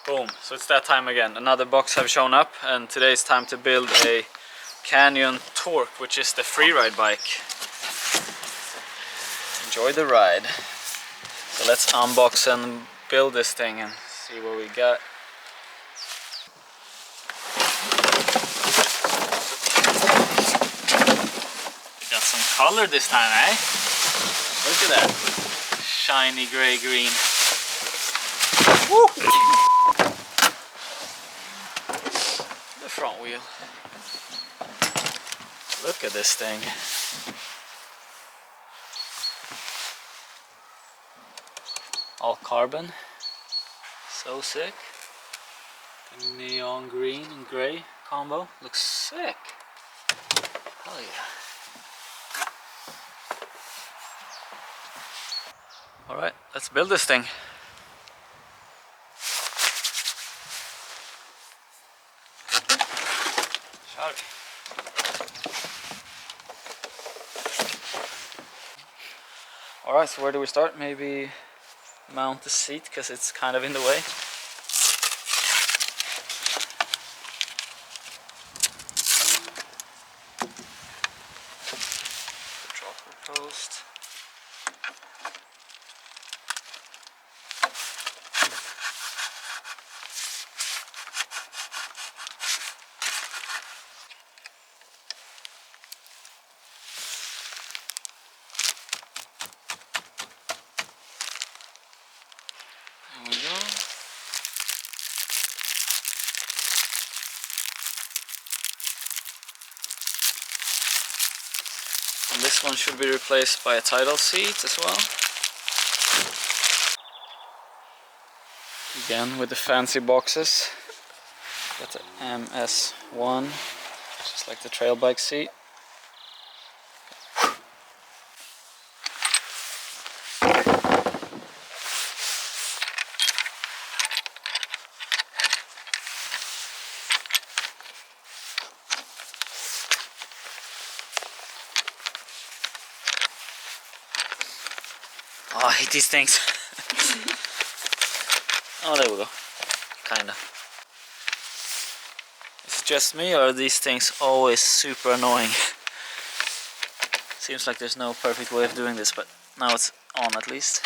Boom, so it's that time again. Another box have shown up, and today it's time to build a Canyon Torque, which is the freeride bike. Enjoy the ride. So let's unbox and build this thing and see what we got. We got some color this time, eh? Look at that. Shiny gray green. Woo! The front wheel. Look at this thing. All carbon. So sick. The neon green and gray combo. Looks sick. Hell yeah. Alright, let's build this thing. Alright, so where do we start? Maybe mount the seat because it's kind of in the way. The dropper post. There we go. And this one should be replaced by a tidal seat as well. Again with the fancy boxes. Got the MS1, just like the trail bike seat. Oh, I hate these things. Oh, there we go. Kinda. Is it just me, or are these things always super annoying? Seems like there's no perfect way of doing this, but now it's on at least.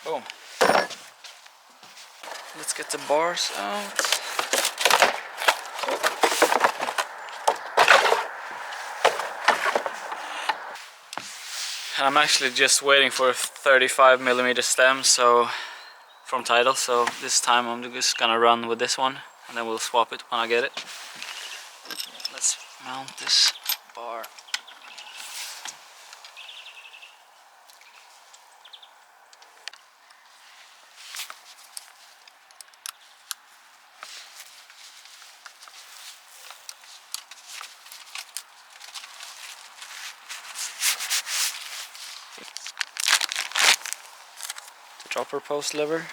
Boom. Let's get the bars out. And I'm actually just waiting for a 35mm stem, so from Tidal. So this time I'm just gonna run with this one, and then we'll swap it when I get it. Let's mount this bar. Dropper post lever.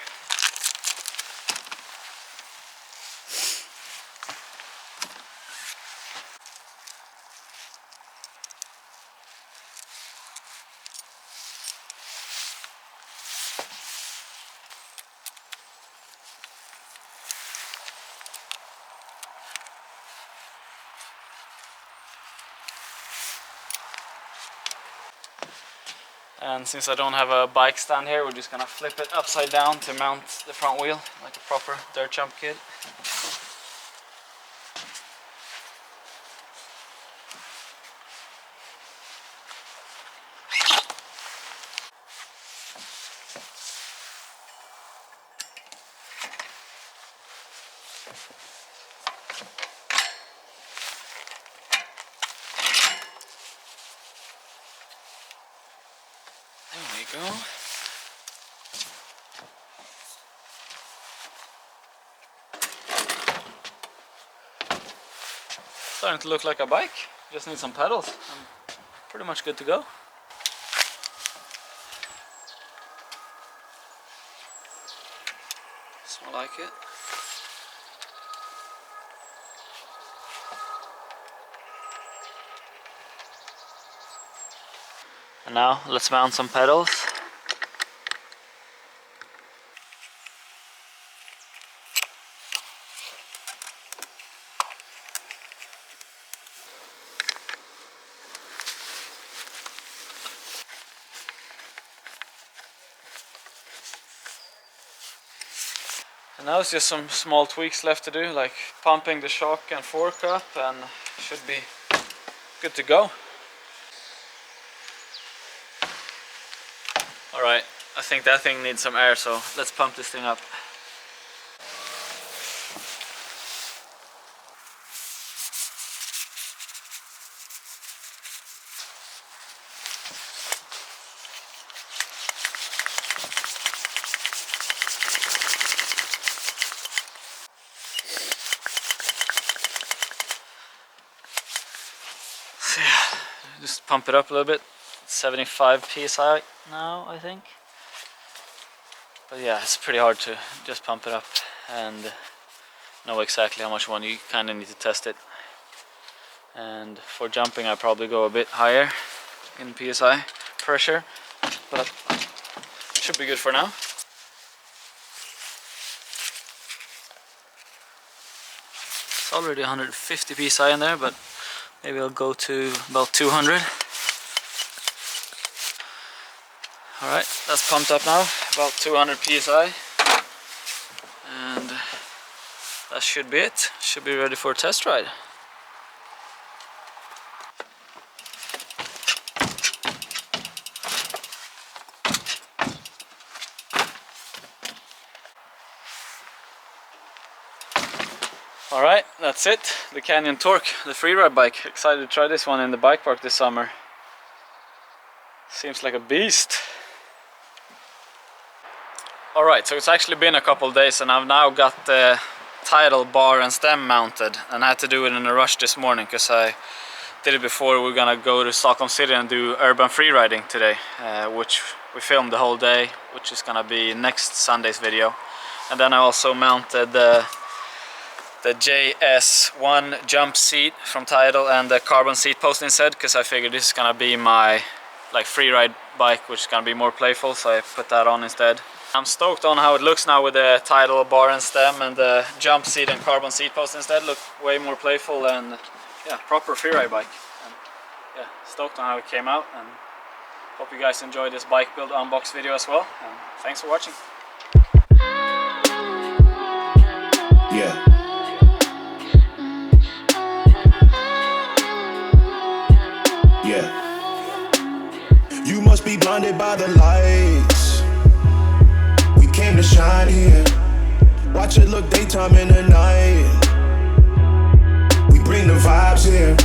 And since I don't have a bike stand here, we're just gonna flip it upside down to mount the front wheel like a proper dirt jump kit. There we go. Starting to look like a bike. Just need some pedals. I'm pretty much good to go. I like it. And now let's mount some pedals. And now it's just some small tweaks left to do, like pumping the shock and fork up, and should be good to go. Alright, I think that thing needs some air, so let's pump this thing up. So yeah, just pump it up a little bit. 75 psi now, I think. But yeah, it's pretty hard to just pump it up and know exactly how much one. You kind of need to test it. And for jumping, I probably go a bit higher in psi pressure, but it should be good for now. It's already 150 psi in there, but maybe I'll go to about 200. Alright, that's pumped up now, about 200 psi, and that should be it. Should be ready for a test ride. Alright, that's it. The Canyon Torque, the freeride bike. Excited to try this one in the bike park this summer. Seems like a beast. Alright, so it's actually been a couple days and I've now got the tidal bar and stem mounted, and I had to do it in a rush this morning because I did it before we were gonna go to Stockholm City and do urban freeriding today, which we filmed the whole day, which is gonna be next Sunday's video. And then I also mounted the JS1 jump seat from Tidal and the carbon seat post instead, because I figured this is gonna be my like freeride bike, which is gonna be more playful, so I put that on instead. I'm stoked on how it looks now with the Tidal bar and stem and the jump seat and carbon seat post instead. Look way more playful and yeah, proper freeride bike. And yeah, stoked on how it came out, and hope you guys enjoyed this bike build unbox video as well, and thanks for watching. Yeah. Yeah. You must be blinded by the lights. We came to shine here. Watch it look daytime in the night. We bring the vibes here.